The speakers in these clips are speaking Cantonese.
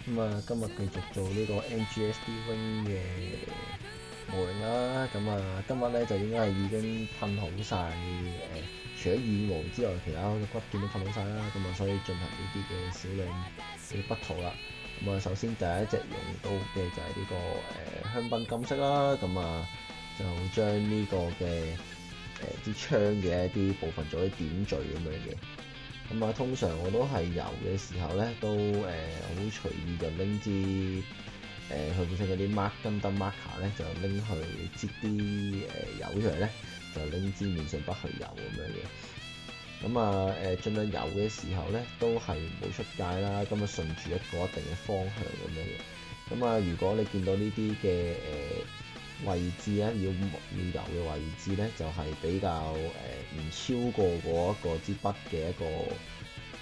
今日繼續做呢個 NGSD Wing 嘅模型啦。今日咧就應該係已經噴好晒除咗羽毛之外，其他嘅骨件都噴好晒啦。所以進行呢啲嘅少量嘅筆塗啦。首先第一隻用到嘅就係呢個香檳金色啦。就將呢個嘅支槍嘅一啲部分做啲點綴咁樣嘅。通常我都係油嘅時候咧，都好隨意就拎支佢本身嗰啲 Gundam marker 咧，就拎去擠啲油出嚟咧，就拎支面上筆去油咁樣嘅。盡量油嘅時候咧，都係唔好出界啦。順住一個一定嘅方向咁樣嘅。如果你見到呢啲嘅位置咧，要油嘅位置咧，就係比較唔超過嗰一個支筆嘅一個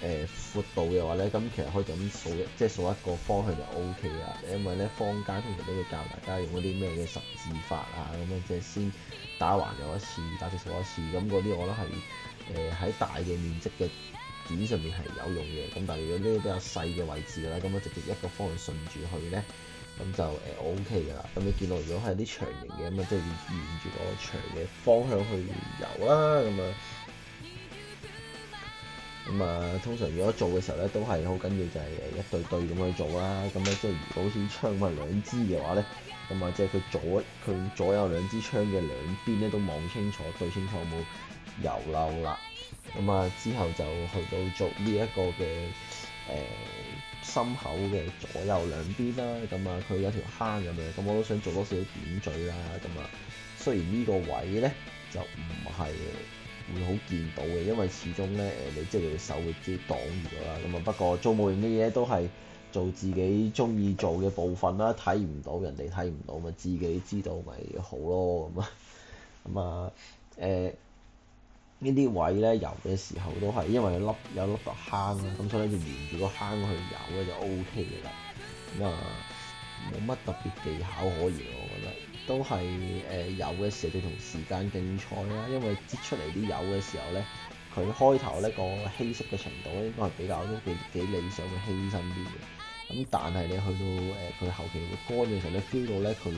闊度嘅話咧，咁其實可以咁掃一個方向就 O K 啦。因為咧坊間通常都會教大家用嗰啲咩嘅十字法啊，即係先打橫又一次，打直掃一次。嗰啲我覺得係喺大嘅面積嘅件上面係有用嘅。但係如果呢啲比較細嘅位置啦，直接一個方向順住去咧，咁就O K 㗎啦。你見到如果係啲長形嘅即係要沿住個長嘅方向去游啦。通常如果做嘅時候咧，都係好緊要就係一對對咁去做啦。即係如果好似槍咁兩支嘅話咧，即係佢左右兩支槍嘅兩邊咧都望清楚對清楚冇油漏啦。之後就去到做呢一個嘅心口嘅左右兩邊啦。佢有條坑咁樣，我都想做多少少點綴啦。雖然呢個位咧就唔係會好見到嘅，因為始終咧你即係你手會自己擋住咗啦。不過做模型嘅嘢都係做自己中意做嘅部分啦，睇唔到人哋睇唔到，自己知道咪好咯。呢啲位咧游嘅時候都係因為有粒坑啦，所以咧就沿住個坑去游咧就 O K 嘅啦。冇乜特別技巧可言，我覺得都係油嘅時候就同時間競賽啦。因為擠出嚟啲油嘅時候咧，佢開頭咧個稀釋嘅程度咧應該係比較都幾理想嘅稀身啲嘅。但係你去到佢後期會乾嘅時候咧，feel 到咧佢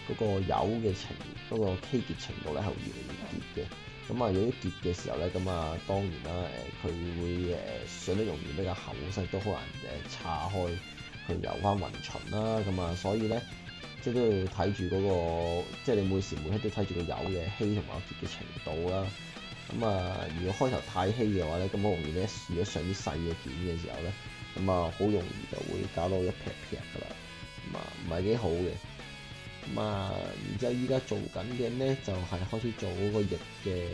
嗰個油嘅嗰個稀結程度咧係越嚟越結嘅。如果結嘅時候咧，當然啦佢會上得容易比較厚實，都好難叉開去游翻勻循啦。所以咧即係都要睇住嗰個，即係你每時每刻都睇住個油嘅稀同埋結嘅程度啦。如果開頭太稀嘅話咧，好容易咧，如果上啲細嘅件嘅時候咧，好容易就會搞到一劈劈噶啦，唔係幾好嘅。然之後依家做緊嘅咧就係開始做嗰個翼嘅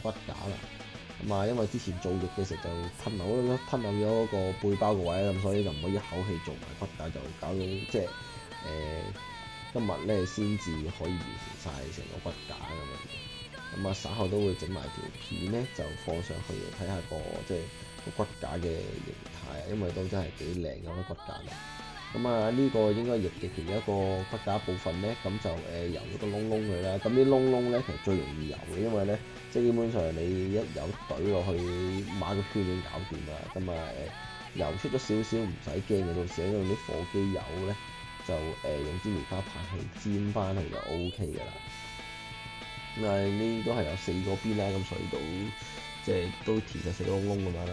骨架啦。因為之前做翼嘅時候就吞漏咗嗰個背包個位啦，所以就唔可以一口氣做埋骨架，就搞到即係今日咧先至可以完成晒成個骨架咁樣。稍後都會整埋條片咧，就放上去睇下即係個骨架嘅形態，因為都真係幾靚嘅骨架。呢個應該翼嘅其中一個骨架部分咧，就油咗個窿窿佢啦。啲窿窿咧其實最容易油嘅，因為咧即係基本上你一有懟落去馬個圈已經搞掂啦。油出咗少少唔使驚嘅，到時用啲火機油咧就用支棉花棒去煎翻佢就 O K 㗎啦。呢都係有4個邊啦，所以即係都填咗4個窿咁樣啦。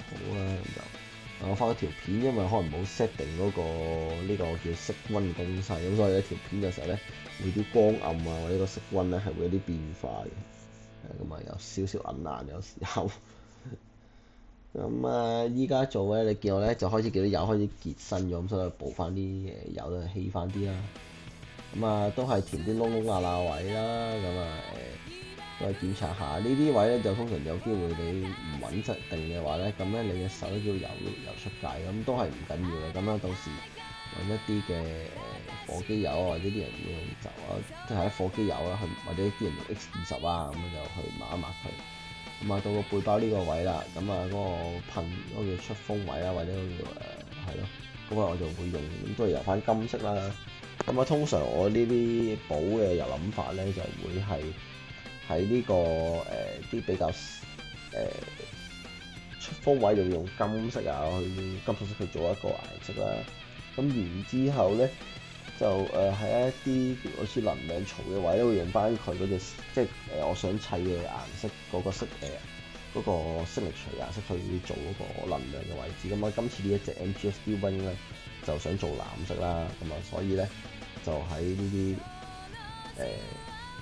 好啦，我發咗條片，因為可能冇 set 定呢個叫色溫嘅東西，所以一條片嘅時候咧，會啲光暗或者個色溫咧係會有啲變化嘅。有少少暗眼有時候。依家做咧，你見我咧就開始見到油開始結身咗，所以補翻啲油都稀翻啲啦。都係填啲窿窿罅罅位啦。再檢查下呢啲位咧，就通常有機會你唔穩實定嘅話咧，你嘅手都叫油出界，都係唔緊要嘅。到時揾一啲嘅火機油或者啲人會用即係火機油啦，或者啲人用 X20就去抹一抹佢。到個背包呢個位啦，嗰個噴嗰個出風位啦，或者嗰個係咯，我就會用都係油翻金色啦。通常我呢啲補嘅油諗法咧，就會係喺呢個啲比較長出風位就用金色啊，去金屬色去做一個顏色啦。咁然之後咧就喺一啲好似能量槽嘅位咧，會用翻佢嗰隻即係我想砌嘅顏色嗰個色嗰個色力錘顏色去做嗰個能量嘅位置。咁啊，今次呢一隻 MGSD Wing 咧就想做藍色啦，咁啊，所以咧就喺呢啲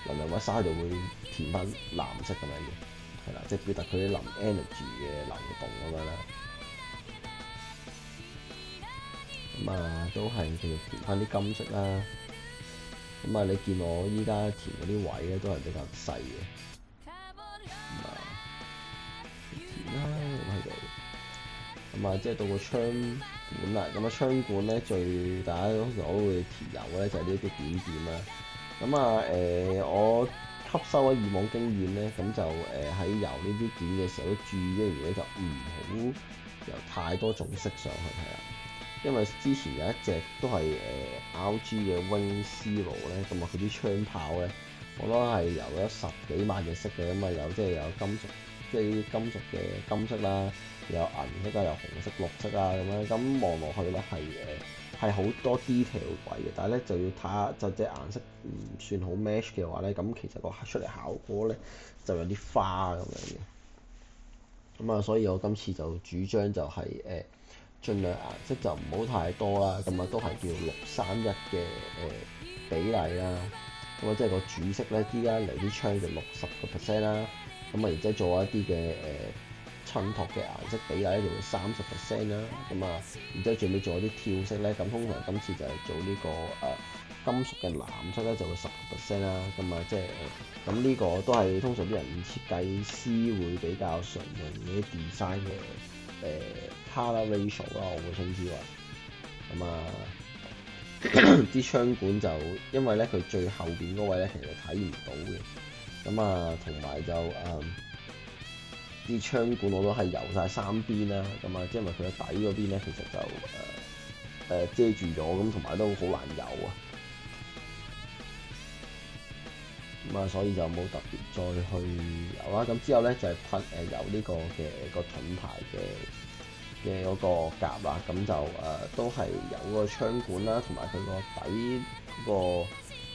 能量位沙度會填翻藍色咁樣嘅，係啦，即係表達佢啲能 energy 嘅流動咁樣啦。咁啊，都係繼續填翻啲金色啦。咁啊，你見我依家填嗰啲位咧都係比較細嘅。咁啊，填啦咁喺度。咁啊，即係到個槍管啦。咁啊，槍管咧最大家通常都會填油嘅咧就係呢啲點點啦。咁啊我吸收咗以往經驗咧，咁就喺油呢啲點嘅時候都注意一樣嘢，就唔好由太多種色上去係啦。因為之前有一隻都係RG 嘅 Wing Zero 咧，咁啊佢啲槍炮咧，我都係油咗10幾萬隻色嘅，咁啊有即係有金屬，即係啲金屬嘅金色啦，有銀色啊，有紅色、綠色啊咁樣，咁望落去咧係好多 detail 位嘅，但係咧就要睇下，就隻顏色唔算好 match 嘅話咧，咁其實個出嚟效果咧就有啲花咁樣嘅。咁啊，所以我今次就主張就係盡量顏色就唔好太多啦，咁啊都係叫631嘅比例啦。咁啊即係個主色咧，依家嚟啲槍就60% 啦。咁啊然之後做一啲嘅襯托嘅顏色比例咧就會30% 啦。咁啊然之後最尾做一啲跳色咧，咁通常今次就係做呢個金屬嘅藍色咧就會10% 啦。咁啊即係咁呢個都係通常啲人設計師會比較常用嘅啲 design 嘅color ratio 啦，我會稱之為咁啊。支槍管就因為咧佢最後邊嗰位咧其實睇唔到嘅，咁啊同埋就啲槍管我都係油晒3邊啦，咁啊因為佢嘅底嗰邊咧其實就遮住咗，咁同埋都好難油啊，咁啊所以就冇特別再去油啦。咁之後咧就係噴油呢個嘅個盾牌嘅嗰個夾啦，咁就都係有個槍管啦，同埋佢個底嗰個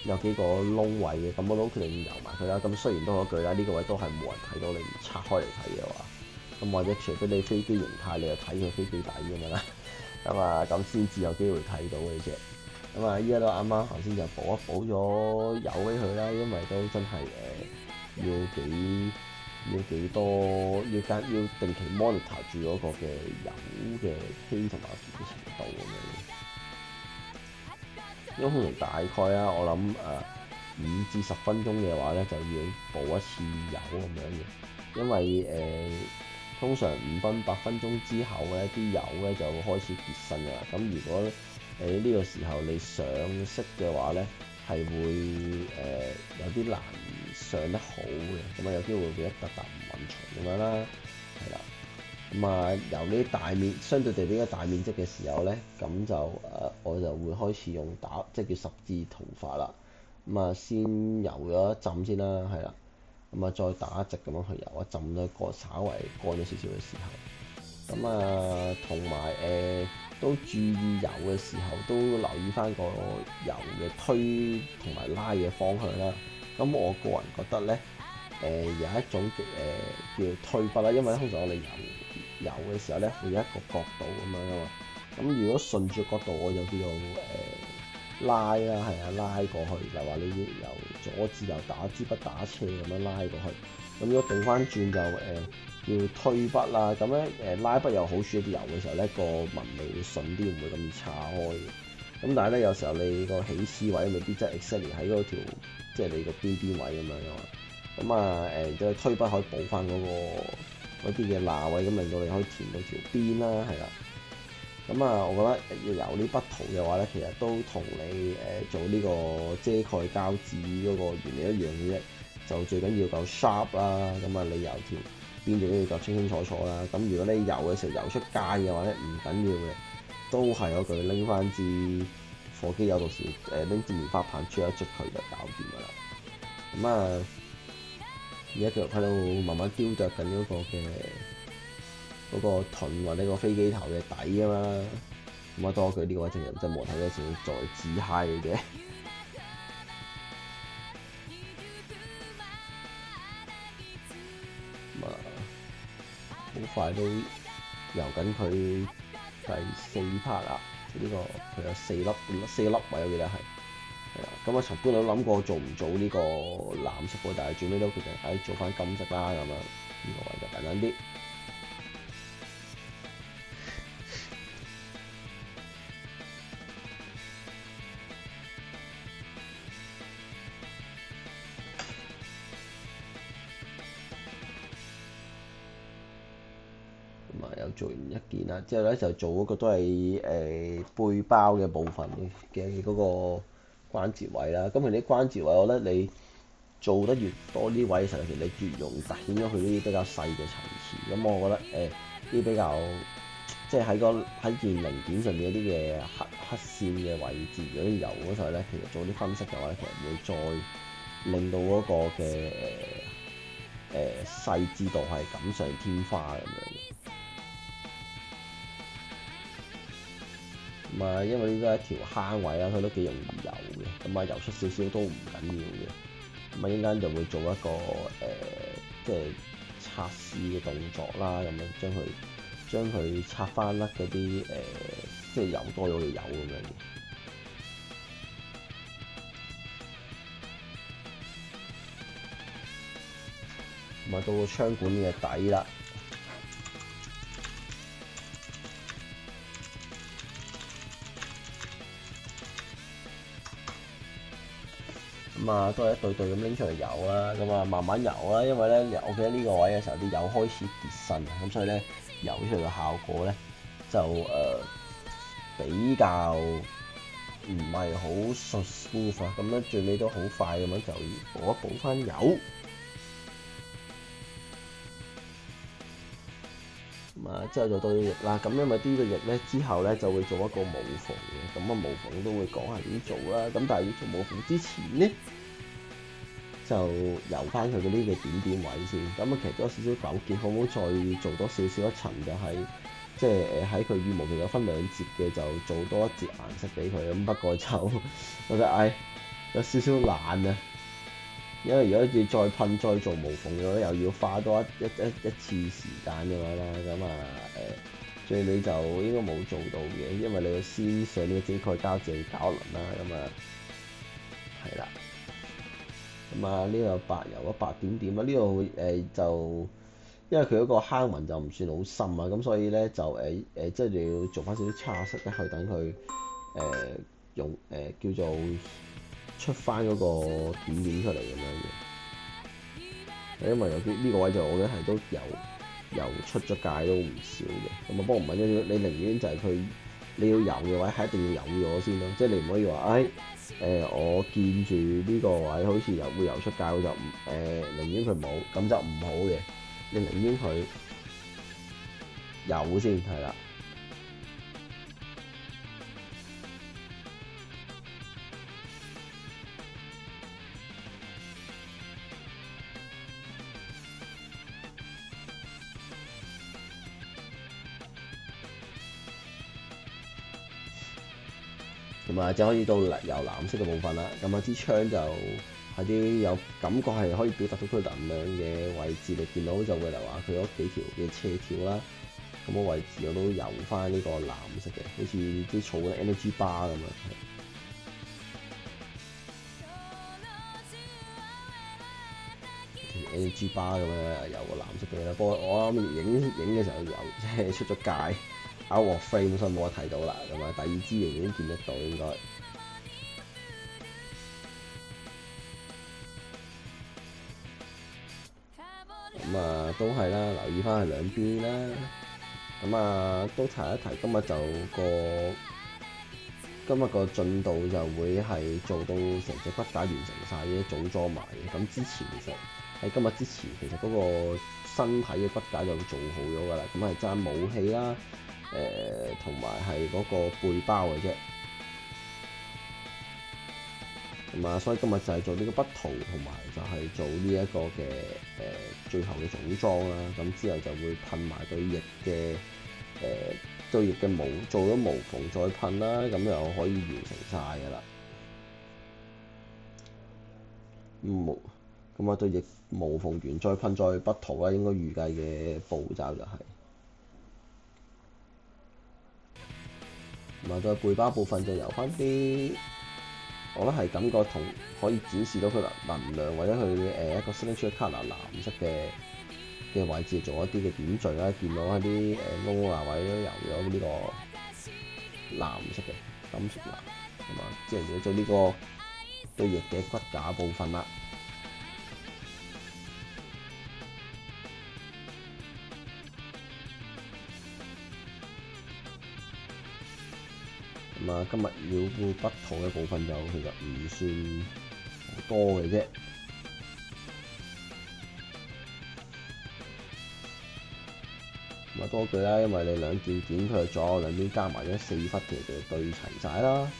有幾個窿位嘅，咁我都決定油埋佢啦。咁雖然都嗰句啦，呢個位都係冇人睇到，你唔拆開嚟睇嘅話，咁或者除非你飛機形態，你就睇佢飛機底咁樣啦，咁啊咁先至有機會睇到嘅啫。咁啊依家都啱啱頭先就補咗油俾佢啦，因為都真係要幾多要定期 monitor 住嗰個嘅油嘅稀同埋嘅程度咁樣。因為通常大概啦，我諗5至10分鐘嘅話咧，就要補一次油咁樣嘅。因為通常5分8分鐘之後咧，啲油咧就會開始結身㗎啦。咁如果呢個時候你上色嘅話咧，係會有啲難上得好嘅，咁啊有機會會一笪笪唔勻循咁樣啦，係啦。咁啊由呢啲大面相對地比較大面積嘅時候咧，咁就我就會開始用即係叫十字塗法啦。咁啊先油咗一浸先啦，係啦。咁啊再打直咁樣去油一浸咧，稍微乾咗少少嘅時候，咁啊同埋都注意油嘅時候都留意翻個油嘅推同埋拉嘅方向啦。咁我個人覺得咧，有一種叫推筆啦，因為通常我哋油嘅時候咧會有一個角度咁樣噶嘛。咁如果順住角度，我就叫做拉啦，係啊，拉過去，就話你要由左至右打支筆打斜咁樣拉過去。咁如果倒翻轉就要推筆啦。咁咧拉筆有好處，啲油嘅時候咧個紋理會順啲，唔會咁易叉開嘅。咁但係咧有時候你個起司位未必真係 exactly 喺嗰條，即係你個邊位咁樣噶嘛。咁啊再推筆可以補翻嗰啲嘅罅位，咁令到你可以填到條邊啦，係啦。咁啊，我覺得要油呢筆塗嘅話咧，其實都同你做呢個遮蓋膠紙嗰個原理一樣嘅啫。就最緊要夠 sharp 啦，咁啊你油條邊度都要夠清清楚楚啦。咁如果你油嘅時候油出界嘅話咧，唔緊要嘅，都係嗰句拎翻支火機油到時拎支棉花棒捽一捽佢就搞掂㗎啦。咁啊，而家繼續睇到慢慢雕琢緊嗰個嘅嗰個盾或者個飛機頭嘅底啊嘛。咁啊多佢呢個位就即係磨頭嘅時候作為自嗨嘅啫。咁啊好快都遊緊佢第4 part 啦。呢個佢有4粒位，我記得係啦。咁啊，本來都諗過做唔做呢個藍色嘅，但係最尾都決定做翻金色啦。咁樣呢個位就簡單啲。咁啊，又做完一件啦，之後咧就做嗰個都係背包嘅部分嘅嗰個關節位啦。咁佢啲關節位，我覺得你做得越多啲位嘅時候，其實你越容易凸顯咗佢啲比較細嘅層次。咁我覺得啲比較即係喺件零件上面嗰啲嘅黑線嘅位置，如果油嗰時候咧，其實做啲分析嘅話咧，其實會再令到嗰個嘅細緻度係錦上添花咁樣。咁啊，因為呢個係一條坑位啦，佢都幾容易油嘅。咁啊，油出少少都唔緊要嘅。咁啊，一陣間就會做一個即係測試嘅動作啦。咁樣將佢拆翻甩嗰啲即係油多咗嘅油咁樣嘅。咁啊，到個槍管嘅底啦。咁啊，都係一對對咁拎出嚟油啦，咁啊慢慢油啦，因為咧，我記得呢個位嘅時候啲油開始跌身，咁所以咧油出嚟嘅效果咧就比較唔係好smooth啊，咁樣最尾都好快咁樣就補翻油。咁啊，之後就到翼啦，咁因為呢個翼咧之後咧就會做一個無縫嘅，咁啊無縫都會講下點做啦。咁但係要做無縫之前咧，就油翻佢嗰啲嘅點點位先。咁啊，其實都有少少糾結，可唔可以再做多少少一層，就係即係喺佢羽毛其實有分2節嘅，就做多一節顏色俾佢。咁不過就我覺得有少少懶啊。因為如果要再噴再做無縫嘅話，又要花多一次時間嘅話啦，咁啊最尾就應該冇做到嘅，因為你要先上呢個遮蓋膠紙搞一輪啦，咁啊係啦，咁啊呢度有白油啊白點點啊，呢度就因為佢嗰個坑紋就唔算好深啊，咁所以咧就即係你要做翻少少差色咧，去等佢用叫做出翻嗰個點點出嚟咁樣嘅，因為有啲呢個位就我覺得係都油出咗界都唔少嘅，咁啊不過唔係，你寧願就係佢你要油嘅位係一定要油咗先咯，即係你唔可以話我見住呢個位好似會油出界，我就寧願佢冇，咁就唔好嘅，你寧願佢油先係啦。咁啊，就可以到油藍色嘅部分啦。咁啊，支槍就喺啲有感覺係可以表達到佢能量嘅位置，你見到就會嚟話佢嗰幾條嘅斜條啦。咁個位置我都油翻呢個藍色嘅，好似啲草嘅 energy bar 咁樣。energy bar 咁樣油個藍色嘅啦。不過我啱影嘅時候油即係出咗界。out of frame 所以冇得睇到啦，咁啊第2支已經見得到應該。咁啊都係啦，留意翻係兩邊啦。咁啊都提一提，今日個進度就會係做到成隻骨架完成晒嘅組裝埋嘅。咁之前其實喺今日之前，其實嗰個身體嘅骨架就做好咗㗎啦。咁係爭武器啦。同埋係嗰個背包嘅啫。咁啊，所以今日就係做呢個筆塗，同埋就係做呢一個嘅最後嘅組裝啦。咁之後就會噴埋對翼嘅對翼嘅毛，做咗毛縫再噴啦，咁又可以完成晒㗎啦。咁啊對翼毛縫完再噴再筆塗啦，應該預計嘅步驟就係咁啊。對背包部分就由翻啲，我覺得係感覺同可以展示到佢能量或者佢一個 signature colour 藍色嘅位置做一啲嘅點綴啦，見到一啲窿啊位都油咗呢個藍色嘅金屬藍，咁啊之後就做呢個對翼嘅骨架部分啦。咁啊，今日要筆塗嘅部分就其實唔算好多嘅啫。咁啊多句啦，因為你兩件件佢左右兩邊加埋咗4忽嘅就對齊晒啦。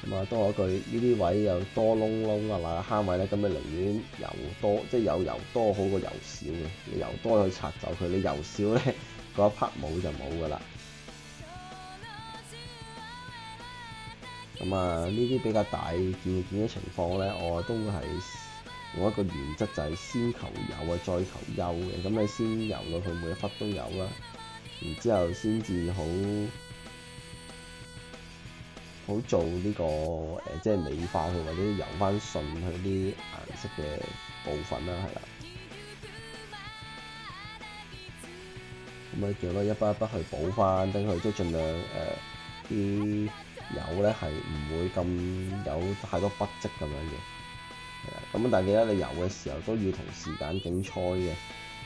咁啊多一句，呢啲位有多窿窿啊嗱，慳位咧，咁你寧願油多，即係有油多好過油少嘅。你油多可以拆走佢，你油少咧嗰一 part 冇就冇噶啦。咁啊，呢啲比較大件嘅情況咧，我都係用一個原則，就係先求有啊，再求優嘅。咁你先油到佢每一忽都有啦，然之後先至好做呢個即係美化佢或者油翻順佢啲顏色嘅部分啦，係啦。咁啊，叫我一筆一筆去補翻，等佢即係盡量啲油咧係唔會咁有太多筆跡咁樣嘅，係啊。咁但係記得你油嘅時候都要同時間競賽嘅，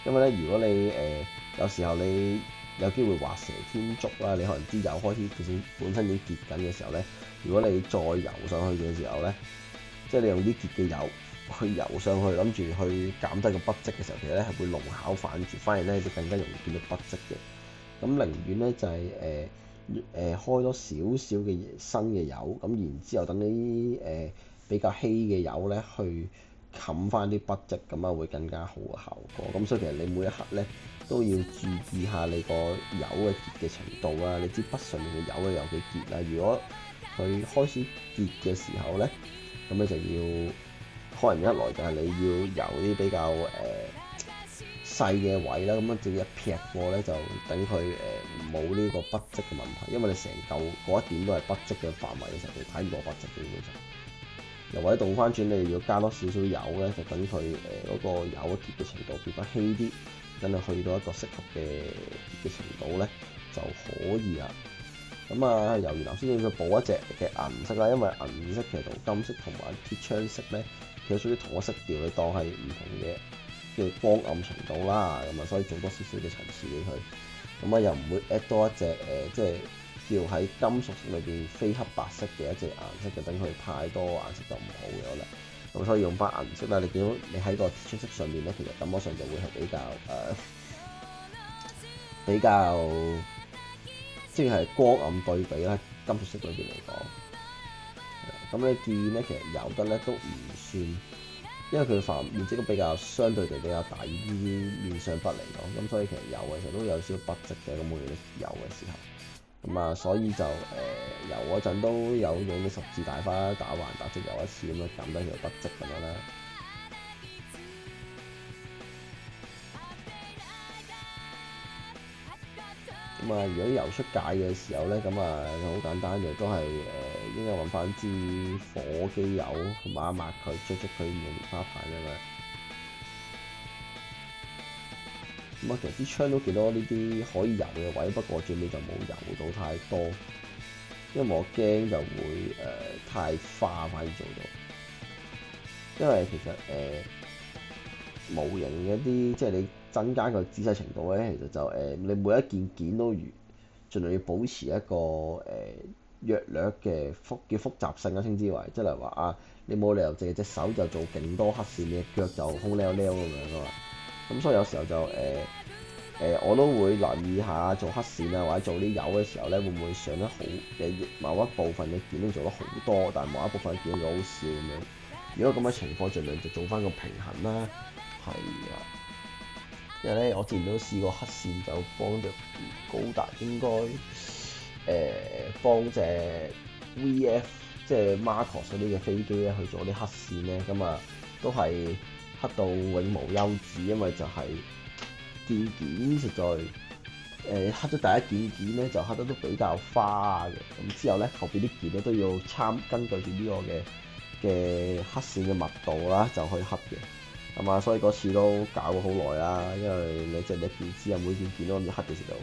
因為咧如果你有時候你有機會畫蛇添足啦，你可能啲油開始本身已經結緊嘅時候咧，如果你再油上去嘅時候咧，即係你用啲結嘅油去油上去，諗住去減低個筆跡嘅時候，其實咧係會弄巧反拙，反而咧就更加容易見到筆跡嘅。咁寧願咧就係開多少少嘅新嘅油，咁然之後等啲比較稀嘅油咧去冚翻啲筆跡，咁啊會更加好嘅效果。咁所以其實你每一刻咧都要注意下你個油嘅結嘅程度啦。你知筆上面嘅油咧有幾結啦？如果佢開始結嘅時候咧，咁你就要可能一來就係你要油啲比較細嘅位啦，咁樣直接一劈過咧就等佢冇呢個筆跡嘅問題，因為你成嚿嗰一點都係筆跡嘅範圍嘅時候，你睇唔到筆跡嘅其實。又或者倒翻轉，你要加多少少油咧，就等佢嗰個油結嘅程度變得稀啲，等佢去到一個適合嘅結嘅程度咧就可以啦。咁啊，油完頭先要再補一隻嘅銀色啦，因為銀色其實同金色同埋鐵槍色咧，其實屬於同一色調，你當係唔同嘅叫光暗程度啦。咁啊，所以做多少少嘅層次俾佢。咁啊，又唔會 add 多一隻即係叫喺金屬色裏邊非黑白色嘅一隻顏色嘅，等佢太多顏色就唔好嘅啦。咁所以用翻銀色啦。你見到你喺個鐵槍色上面咧，其實感覺上就會係比較即係光暗對比啦。金屬色裏邊嚟講，咁你見咧其實油得咧都唔算，因為佢範面積都比較相對地比較大於面上筆嚟講，咁所以其實油嘅時候都有少少筆跡嘅。咁我哋油嘅時候，咁啊所以就油嗰陣都有用啲十字大花打橫打直油一次咁樣減低佢筆跡咁樣啦。咁啊，如果油出界嘅時候咧，咁啊好簡單嘅，都係應該揾翻支火機油抹一抹佢，捽捽佢唔用棉花棒咁樣。咁啊，其實啲槍都幾多呢啲可以油嘅位，不過最尾就冇油到太多，因為我驚就會太花反而做到。因為其實模型嘅啲即係你增加個仔細程度咧，其實就你每一件件都盡量要保持一個約略嘅複雜性啦，稱之為即係例如話啊，你冇理由淨係隻手就做勁多黑線，你隻腳就空溜溜咁樣噶嘛。咁所以有時候就我都會留意下做黑線啊，或者做啲油嘅時候咧，會唔會上得好某一部分嘅件都做得好多，但係某一部分嘅件做得好少咁樣。如果咁嘅情況，盡量就做翻個平衡啦。係啊，因為咧我之前都試過黑線就幫隻高達應該幫隻 VF 即係 Marcos 嗰啲嘅飛機咧去做啲黑線咧，咁啊都係黑到永無休止，因為就係件實在黑咗第一件咧就黑得都比較花嘅，咁之後咧後邊啲件咧都要根據住呢個嘅黑線嘅密度啦就去黑嘅，咁啊所以嗰次都搞咗好耐啦，因為你見知啊每件件都咁黑嘅時候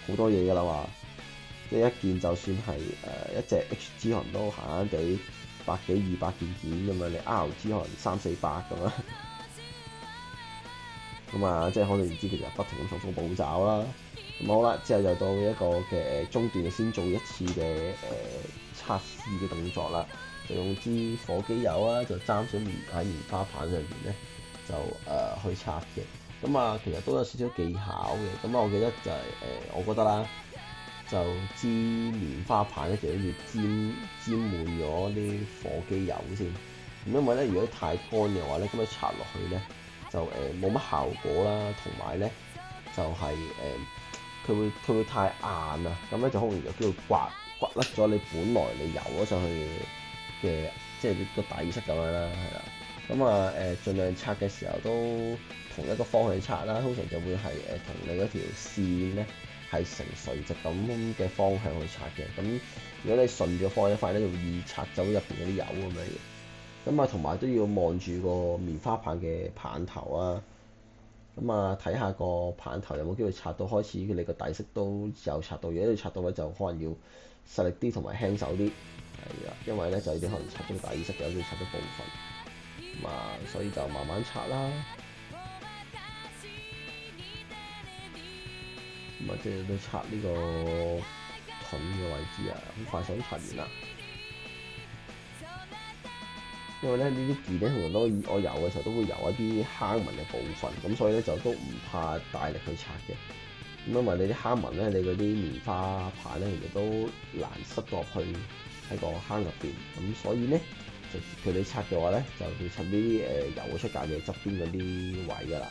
好多嘢㗎啦嘛，即係一件就算係一隻 HG 可能都閒閒地100幾200件咁樣，你 RG 可能300-400咁啦。咁啊，即係可能唔知其實不停咁重複步驟啦。咁好啦，之後就到一個嘅中段先做一次嘅測試嘅動作啦。就用支火機油啊，就沾咗喺棉花棒上面咧，就去擦嘅。咁啊，其實都有少少技巧嘅。咁啊，我記得就係我覺得啦，就支棉花棒咧，就要沾滿咗啲火機油先。咁因為咧，如果太乾嘅話咧，咁樣擦落去咧，就冇乜效果啦，同埋咧就係佢會太硬啊，咁咧就好容易有機會刮甩咗你本來你油咗上去嘅即係個底色咁樣啦，係啦。咁啊盡量擦嘅時候都同一個方向擦啦，通常就會係同你嗰條線咧係成垂直咁嘅方向去擦嘅。咁如果你順咗方向一塊咧，就會易擦走入邊嗰啲油咁樣嘅。咁啊，同埋都要望住個棉花棒嘅棒頭啊，咁啊睇下個棒頭有冇機會擦到，開始你個底色都有擦到，如果你擦到咧就可能要實力啲同埋輕手啲，係啊，因為咧就你可能擦到底色，有啲擦到部分，咁啊所以就慢慢擦啦，咁啊即係都擦呢個盾嘅位置啊，好快手擦完啦。因為咧呢啲件咧通常都我油嘅時候都會油一啲坑紋嘅部分，咁所以咧就都唔怕大力去擦嘅。咁因為你啲坑紋咧，你嗰啲棉花棒咧其實都難塞落去喺個坑入邊，咁所以咧就佢哋擦嘅話咧，就會擦啲油出界嘅側邊嗰啲位㗎啦。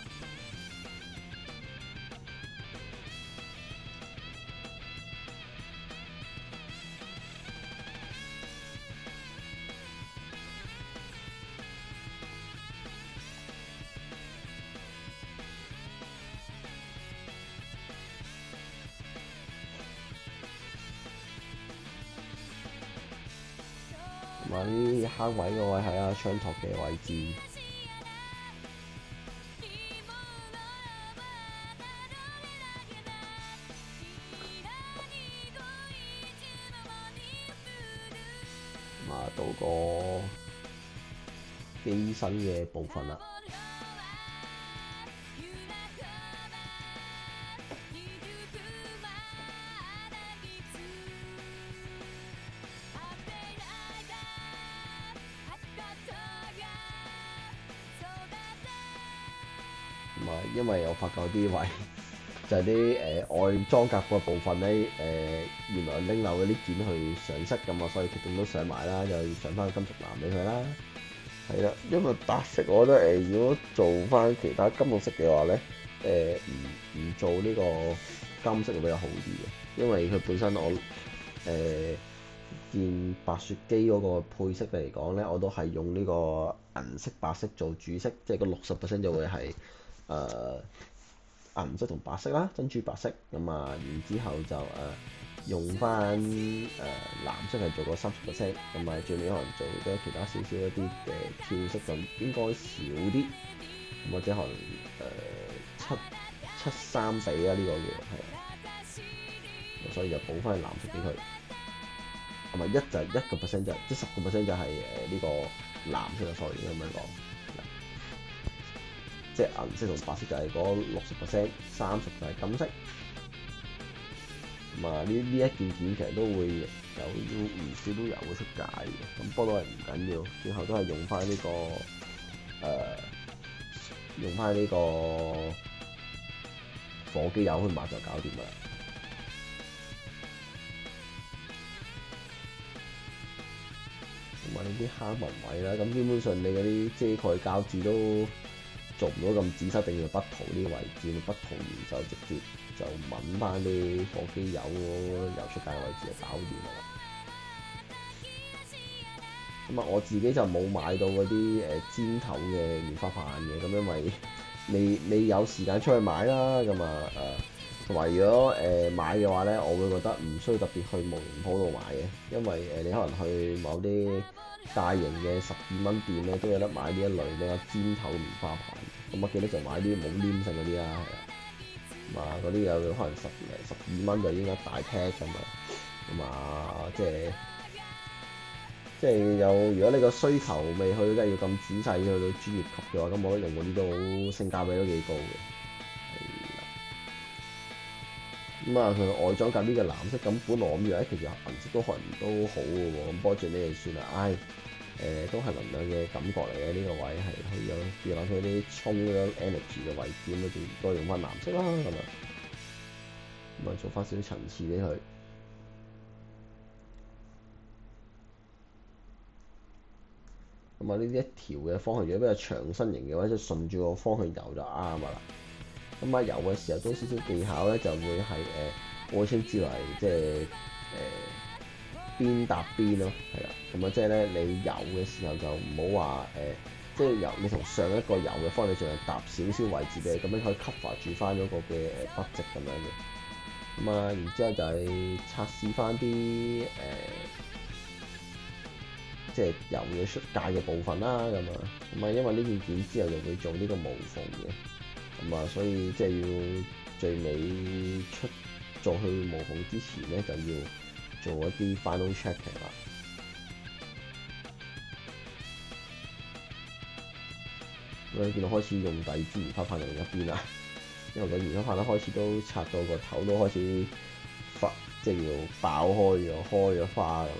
同埋啲坑位個位係啊，槍托嘅位置。咁啊，到個機身嘅部分啦。因為我發覺啲位就係啲外裝甲個部分咧，原來拎漏嗰啲件去上色咁啊，所以決定都上埋啦，就要上翻個金屬藍俾佢啦。係啦，因為白色我覺得如果做翻其他金屬色嘅話咧，唔做呢個金色會比較好啲嘅，因為佢本身我件白雪機嗰個配色嚟講咧，我都係用呢個銀色白色做主色，即係個60%就會係銀色同白色啦，珍珠白色咁啊，然之後就用翻藍色係做個30%，咁啊最尾可能做咗其他少少一啲嘅跳色就應該少啲，或者可能7:3比啊，呢個叫係啊，所以就補翻藍色俾佢，同埋就係1%就即係10%就係呢個藍色嘅 sorry 咁樣講。即係銀色同白色就係嗰60%，30就係金色。咁啊呢一件其實都會有唔少都有會出界嘅，咁不過都係唔緊要，最後都係用翻呢個火機油去抹就搞掂啦。同埋呢啲坑紋位啦，咁基本上你嗰啲遮蓋膠紙都做唔到咁仔細，一定要筆塗啲位置，筆塗完就直接就揾翻啲火機油油出界嘅位置就搞掂啦。咁啊，我自己就冇買到嗰啲尖頭嘅棉花棒嘅，咁因為你有時間出去買啦，咁啊同埋如果買嘅話咧，我會覺得唔需要特別去模型鋪度買嘅，因為你可能去某啲大型嘅12蚊店咧都有得買呢一類比較尖頭嘅棉花棒，咁我記得就買啲冇黏性嗰啲啦，係啊，咁啊嗰啲有可能12蚊就已經一大 pack 咁啊，咁啊即係如果你個需求未去真係要咁仔細去到專業級嘅話，咁我覺得用嗰啲都性價比都幾高嘅。咁啊，佢外裝夾呢個藍色，咁本來我諗住其實顏色都可能都好嘅喎，咁不過最尾就算啦，都係能量嘅感覺嚟嘅，呢個位係可以有變落去啲充咗 energy 嘅位置，咁啊再用翻藍色啦，咁啊做翻少少層次俾佢。咁啊呢啲一條嘅方向如果比較長身形嘅話，就順住個方向游就啱啦。咁啊游嘅時候都少少技巧咧，就會係我稱之為即係邊搭邊咯，係啦。咁啊即係咧你游嘅時候就唔好話即係游你同上一個游嘅方向，你盡量搭少少位置俾佢，咁樣可以 cover 住翻嗰個嘅筆跡咁樣嘅。咁啊然之後就係測試翻啲即係游嘅出界嘅部分啦，咁啊因為呢件件之後就會做呢個無縫嘅。咁啊，所以即係要最尾做去無縫之前咧，就要做一啲 final checking 啦。咁你見到開始用第二支棉花棒另一邊啦，因為個棉花棒咧開始都拆到個頭都開始即係要爆開咗花咁樣。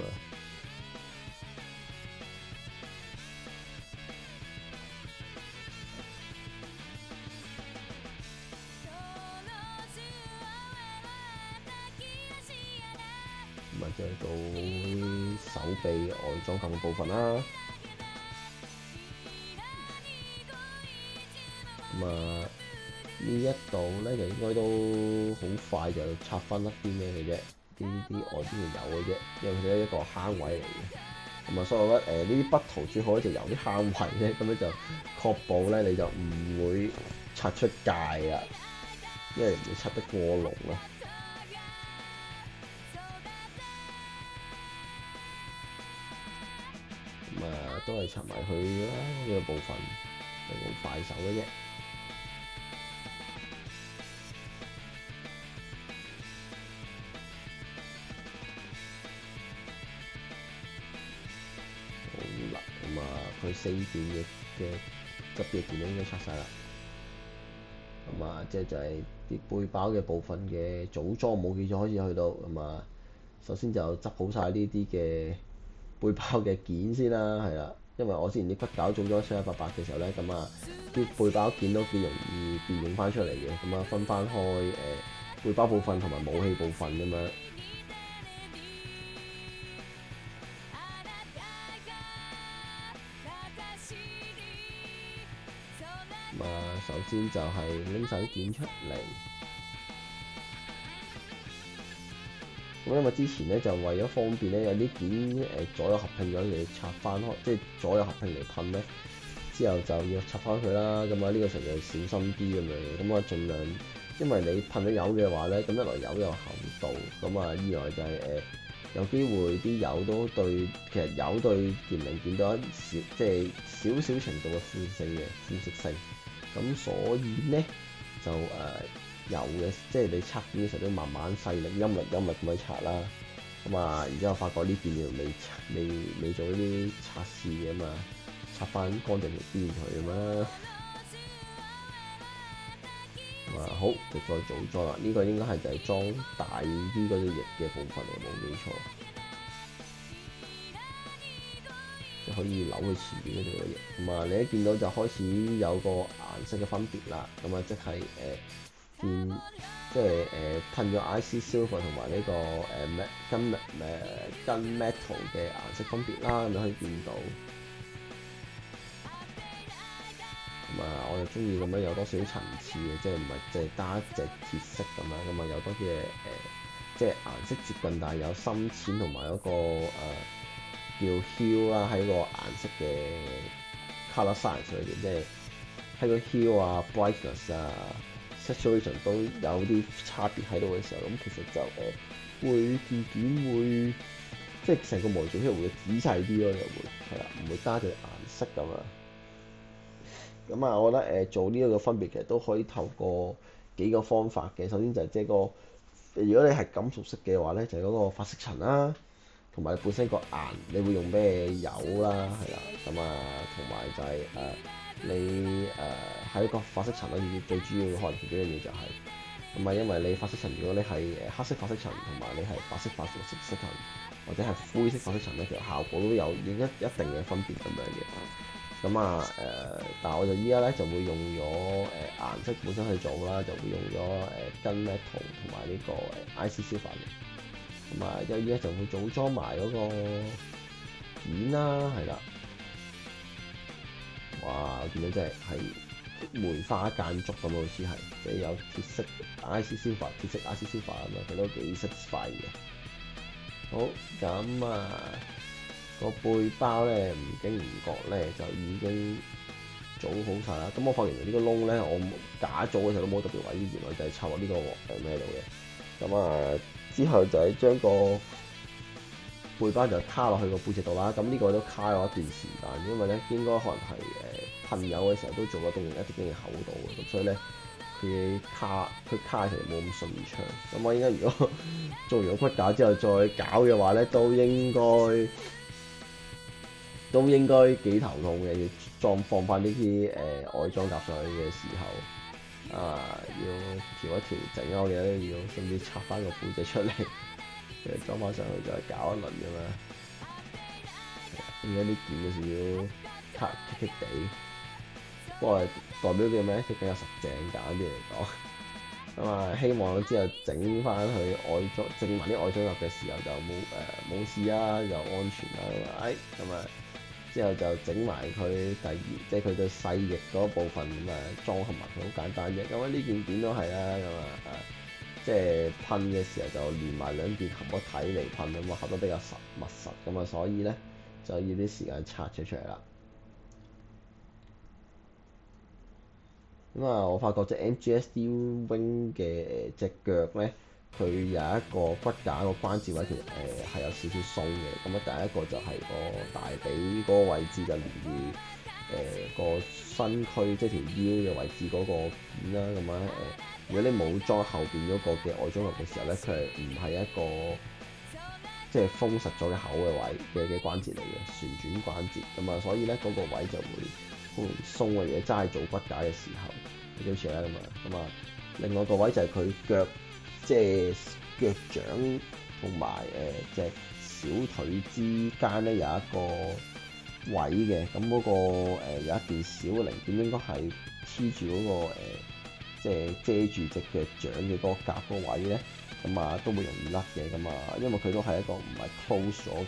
咁啊，就到啲手臂外裝咁嘅部分啦。咁啊，呢一度咧就應該都好快就拆分一啲咩嘅啫，啲外邊嘅油嘅啫，因為佢係一個坑位嚟嘅。咁啊，所以我覺得呢啲筆塗最好咧就由啲坑位咧，咁樣就確保咧你就唔會拆出界啦，因為唔會拆得過濃啦。都係插埋佢啦，呢個部分就咁快手嘅啫。好啦，咁佢4段嘅側邊件都應該拆晒啦。咁即係就係啲背包嘅部分嘅組裝冇記錯開始去到。咁首先就執好晒呢啲嘅背包嘅件先啦，係啦，因為我之前啲骨架組裝7-1-8-8嘅時候咧，啲背包件都幾容易辨認翻出嚟嘅，分翻開背包部分同埋武器部分咁樣。首先就係拎晒啲件出嚟。咁因為之前咧就為咗方便咧，有啲件左右合併咗嚟拆翻開，即係左右合併嚟噴咧，之後就要拆翻佢啦。咁呢個時候就要小心啲咁樣。咁盡量，因為你噴咗油嘅話咧，咁一來油有厚度，咁二來就係有機會啲油都對，其實油對件零件都有即係少少程度嘅腐蝕性。咁所以咧就油嘅，即係你拆件嘅時候都慢慢細力、陰力咁樣拆啦。然之後發覺呢件要未做呢啲測試嘅嘛，拆翻乾淨條邊佢咁啦。好，就再組裝啦。呢個應該係就係裝大啲嗰啲翼嘅部分，我冇記錯，就可以扭去前邊嗰度嘅翼。你一見到就開始有個顏色嘅分別啦。即係見即係噴咗 IC Silver 同埋呢個跟 metal 嘅顏色分別啦，咁你可以見到。咁啊，我就中意咁樣有多少層次嘅，即係唔係淨係單一隻鐵色咁樣，咁啊有多啲嘅即係顏色接近，但係有深淺同埋嗰個叫 hue 啦，喺個顏色嘅 color science 裏邊，即係喺個 hue 啊、brightness 啊、saturation 都有啲差別喺度嘅時候，咁其實就會漸漸會即係成個模組出嚟會仔細啲咯，又會係啦，唔會單對顏色咁啊。咁啊，我覺得做呢一個分別其實都可以透過幾個方法嘅。首先就係即係如果你係金屬色嘅話咧，就係嗰個發色層啦，同埋本身個顏你會用咩油啦，係啦。咁啊，同埋就係你喺個發色層咧，最主要可能其中一樣嘢就係咁啊，因為你發色層如果你係黑色發色層，同埋你係白色發色層，或者係灰色發色層咧，其實效果都有一定嘅分別咁樣嘅。咁啊但係我就依家咧就會用咗顏色本身去做啦，就會用咗跟 metal 同埋呢個IC Silver嘅。咁啊，依家就會組裝埋嗰個件啦，係啦。哇！我見到真係梅花間竹咁，好似係即係有鐵色 IC Silver、鐵色 IC Silver 咁樣，佢都幾satisfy嘅。好，咁啊〜個背包咧唔經唔覺咧就已經組好晒啦。咁我發現呢個窿咧，我假組嘅時候都冇特別為意，原來就係插落呢個咩度嘅。咁啊之後就係將個背包就卡落去個背脊度啦。咁呢個都卡咗一段時間，因為咧應該可能係噴油嘅時候都做咗一定嘅厚度嘅，咁所以咧佢卡其實冇咁順暢。咁我應該如果做完個骨架之後再搞嘅話咧，都應該幾頭痛嘅，要放翻呢啲外裝甲上去嘅時候，要調一調整啊，我記得要甚至拆翻個背脊出嚟，裝翻上去再搞一輪咁樣。點解呢件嘅時要卡棘棘地？不過代表啲咩？即係比較實淨，簡單啲嚟講。咁啊，希望之後整翻去整埋啲外裝入嘅時候就冇事啊，又安全啊，咁啊。之後就整埋佢即係佢對細翼嗰部分咁啊，裝合埋佢好簡單啫。咁啊呢件件都係啦，咁啊即係噴嘅時候就連埋兩件合一體嚟噴，咁啊合得比較密實，咁啊所以咧就要啲時間拆咗出嚟啦。咁啊，我發覺隻 MGS-D Wing 嘅隻腳咧，佢有一個骨架個關節位，其實係有少少鬆嘅。咁啊，第一個就係個大髀嗰個位置就連住個身軀，即係條腰嘅位置嗰個件啦。咁啊如果你冇裝後邊嗰個嘅外裝入嘅時候咧，佢係唔係一個即係封實咗嘅口嘅位嘅關節嚟嘅旋轉關節。咁啊，所以咧嗰個位就會好容易鬆嘅嘢，齋做骨架嘅時候，你好似啦咁啊。另外個位就係佢腳，即係腳掌同埋隻小腿之間咧有一個位嘅，咁嗰個有一段小嘅零件應該係黐住嗰個即係遮住隻腳掌嘅嗰個夾嗰位咧，咁啊都會容易甩嘅。咁啊，因為佢都係一個唔係 close 咗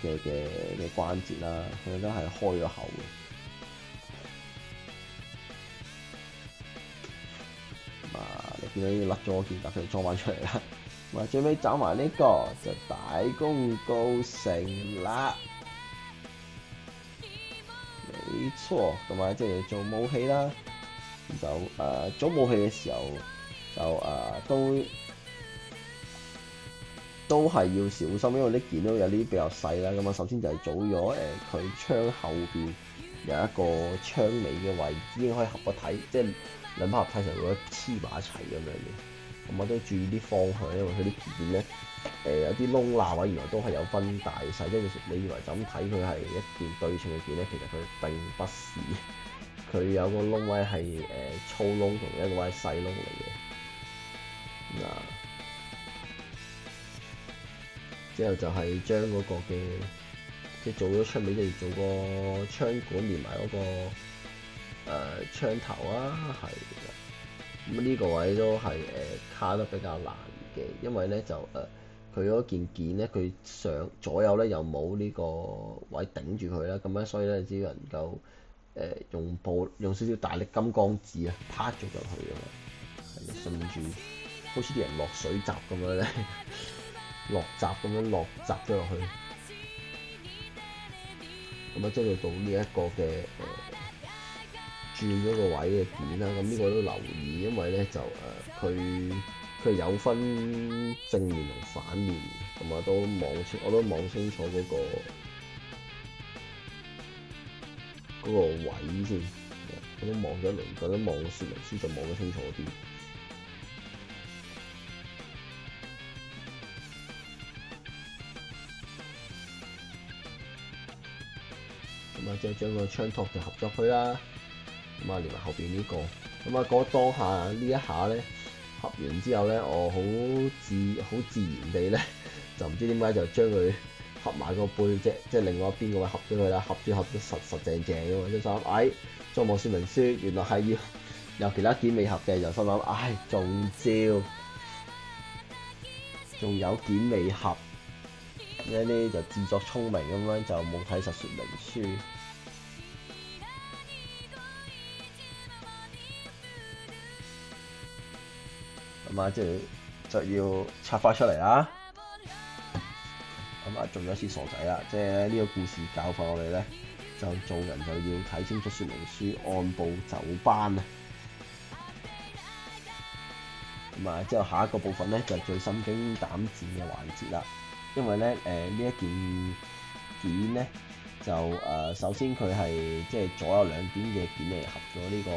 嘅關節啦，佢都係開咗口嘅。你見到甩咗件夾，佢裝翻出嚟啦。咁啊，最尾找埋呢個就大功告成啦。冇錯，咁啊即係做武器啦。就做武器嘅時候就都係要小心，因為呢件都有啲比較細啦。咁啊，首先就係組咗佢槍後邊有一個槍尾嘅位置，已經可以合個體，即係兩把合體就會黐埋一齊咁樣嘅。咁我都注意啲方向，因為佢啲件咧有啲窿罅位，原來都係有分大細。即係你以為就咁睇佢係一件對稱嘅件咧，其實佢並不是。佢有個窿位係粗窿同一個位係細窿嚟嘅。嗱，之後就係將嗰個嘅即係做咗槍尾，就要做個槍管連埋嗰個槍頭啊，係啦。咁咁呢個位都係卡得比較難嘅，因為咧就佢嗰件咧，佢上左右咧又冇呢個位頂住佢啦，咁樣所以咧只能夠用少少大力金剛指啊，拍咗入去啊嘛，係順住好似啲人落水閘咁樣咧，落閘咁樣落閘咗落去，咁啊即係到呢一個嘅轉咗個位嘅件啦，咁呢個都留意，因為咧就佢有分正面同反面，咁我都望清楚嗰個位先，我都望咗一輪，覺得望個說明書就望得清楚啲。咁啊，即係將個槍托就合咗去啦。咁啊，連埋後邊呢個，咁啊嗰當下呢一下咧合完之後咧，我好自然地咧，就唔知點解就將佢合埋個背脊，即係另外一邊個位合咗佢啦，合咗實正正嘅嘛，即係心諗，再望說明書，原來係要有其他件未合嘅，就心諗，中招，仲有件未合，呢啲就自作聰明咁樣就冇睇實說明書。咁啊，即係就要拆翻出嚟啦。咁啊，做咗一次傻仔啦，即係呢個故事教訓我哋咧，就做人就要睇清楚說明書，按部就班啊。咁啊，之後下一個部分咧就係最心驚膽戰嘅環節啦，因為咧呢一件咧就首先佢係即係左右兩邊嘅件嚟合咗呢個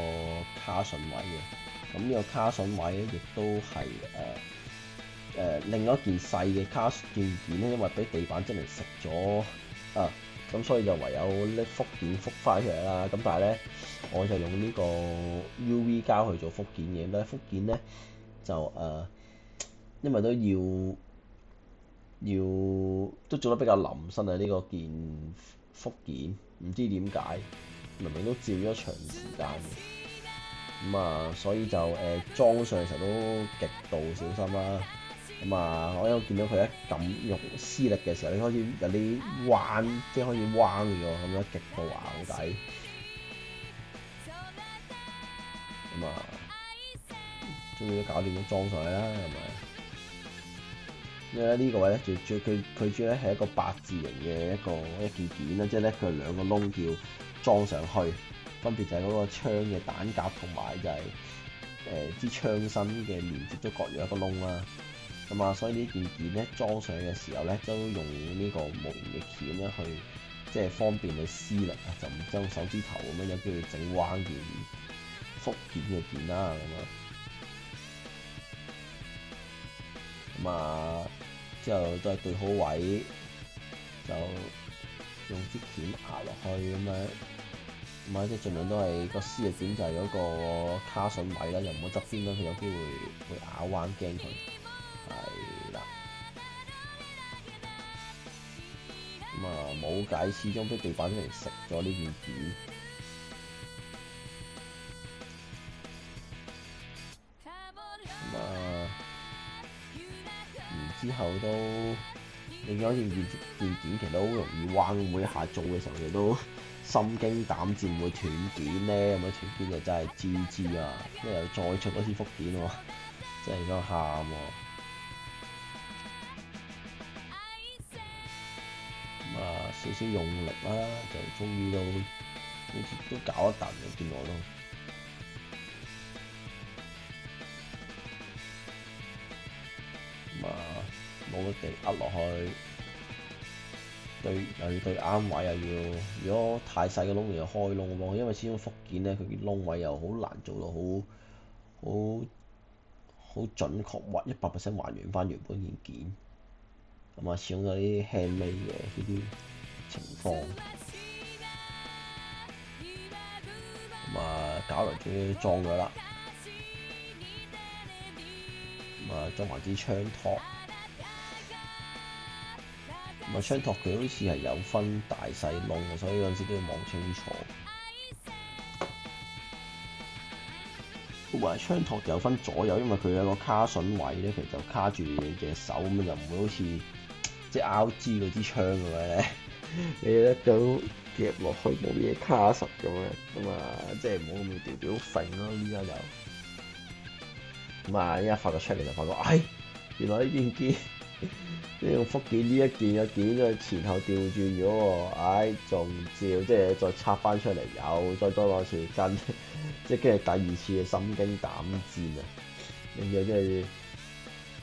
卡榫位嘅。咁呢個卡榫位咧，亦都係另一件細嘅卡件咧，因為俾地板真係食咗咁所以就唯有拎復件復翻出嚟啦。咁但係咧，我就用呢個 UV 膠去做復件嘅。咧復件咧就因為都做得比較腍身啊，呢個件復件唔知點解明明都照咗長時間嘅。咁所以就裝上嘅時候都極度小心啦。我一見到佢一撳用施力嘅時候，你開始有啲彎，即係開始彎咗咁樣，極度淆底。終於都搞掂咗裝上去啦，係咪？因為呢個位咧，佢主要咧係一個八字形嘅一件件啦，即係咧佢兩個窿要裝上去。分別就係嗰個槍嘅彈夾同埋就係支槍身嘅連接都各有一個窿啦。所以呢件咧裝上去嘅時候咧，都用呢個無形嘅鉗咧去即係方便你施力啊，就唔將手指頭咁樣有機會整彎件復件嘅件啦。之後都係對好位，就用支鉗壓落去咁樣。即係盡量都係個施力點就係嗰個卡榫位啦，又唔好側邊啦，佢有機會咬彎，驚佢。係啦。冇計，始終俾地板嚟食咗呢件件。之後都你見到件件其實都好容易彎，每一下做嘅時候其實都心驚膽戰，會斷件咧，咁樣斷件就真係 GG 啊！因為又再出多次復件喎，真係想喊喎。少少用力啦，就終於都好似都搞一啖嘅，見我都。冇個地壓落去，又要對啱位，又要如果太細嘅窿又要開窿喎，因為始終復件咧，佢啲窿位又好難做到好準確100%還原翻原本件件。始終有啲 handmade 嘅呢啲情況。搞嚟終於裝咗啦。裝埋支槍托。槍托佢好似係有分大細窿嘅，所以嗰陣時都要望清楚。同埋槍托就有分左右，因為佢有個卡榫位咧，其實就卡住你隻手咁，就唔會好似即係 RG 嗰支槍咁樣咧，你一到夾落去冇嘢卡實咁樣，咁啊即係唔好咁吊吊揈咯。依家就咁啊，依家發覺出嚟就發覺，唉，原來呢件劍呢用福建呢一件嘅件都前後調轉咗喎，唉，仲照即係再插翻出嚟，又再多攞次筋，即係跟住第二次嘅心驚膽戰啊！然之後即係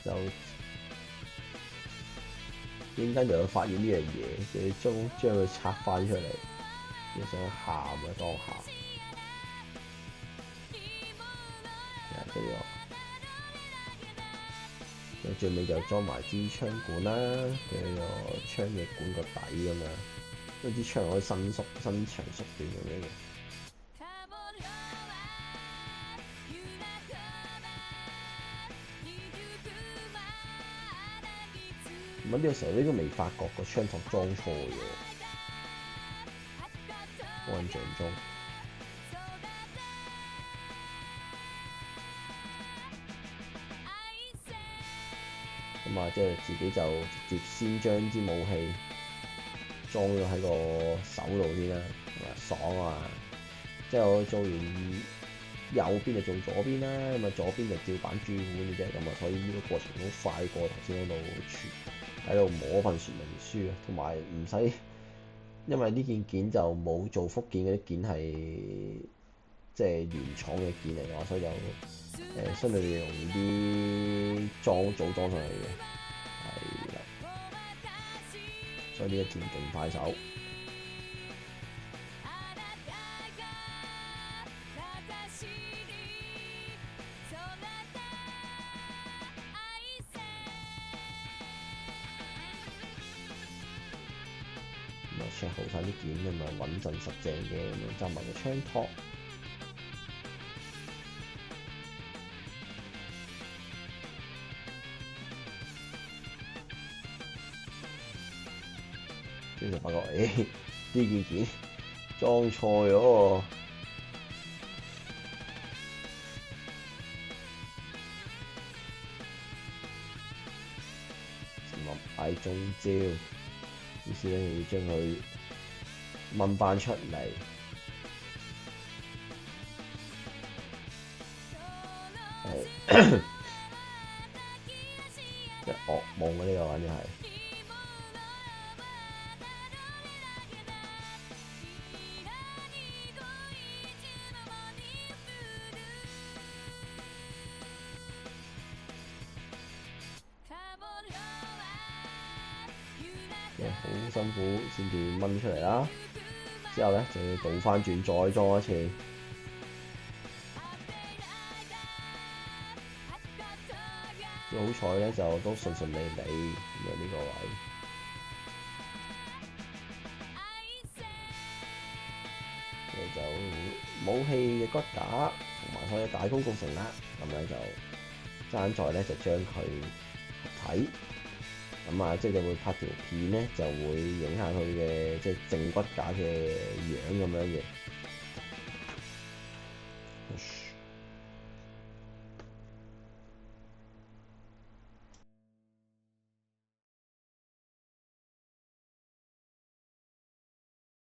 就點解又發現呢樣嘢，就將佢拆翻出嚟，你想喊啊當下，跟住最尾就裝埋支槍管啦，佢個槍嘅管個底咁樣，因為支槍可以伸長縮短咁樣嘅。咁呢個時候應該未發覺個槍托裝錯咗，我印象中。咁啊，即係自己就直接先將支武器裝咗喺個手度先啦，爽啊！即係我做完右邊就做左邊啦，咁啊左邊就照板煮碗嘅啫，咁啊所以呢個過程好快過頭先喺度摸份說明書啊，同埋唔使，因為呢件件就冇做福建嗰啲件係即係原廠嘅件嚟嘅，所以就相對地容易啲組裝上去嘅，係啦，所以呢一件勁快手。咁啊 check 好晒啲件咁啊穩陣實淨嘅，咁樣執埋個槍托。跟住就發覺，呢件件裝錯咗喎，諗嗌中招，於是咧要將佢掹翻出嚟，即係噩夢啊！呢個簡直係。好辛苦先至掹出嚟啦，之後咧就要倒翻轉再裝一次，好彩咧就都順順利利咁樣呢個位，就武器嘅骨架同埋所有大功告成啦，咁樣就爭在咧就將佢合體。咁啊，即係會拍條片咧，就會影下佢嘅即係正骨架嘅樣咁樣嘅。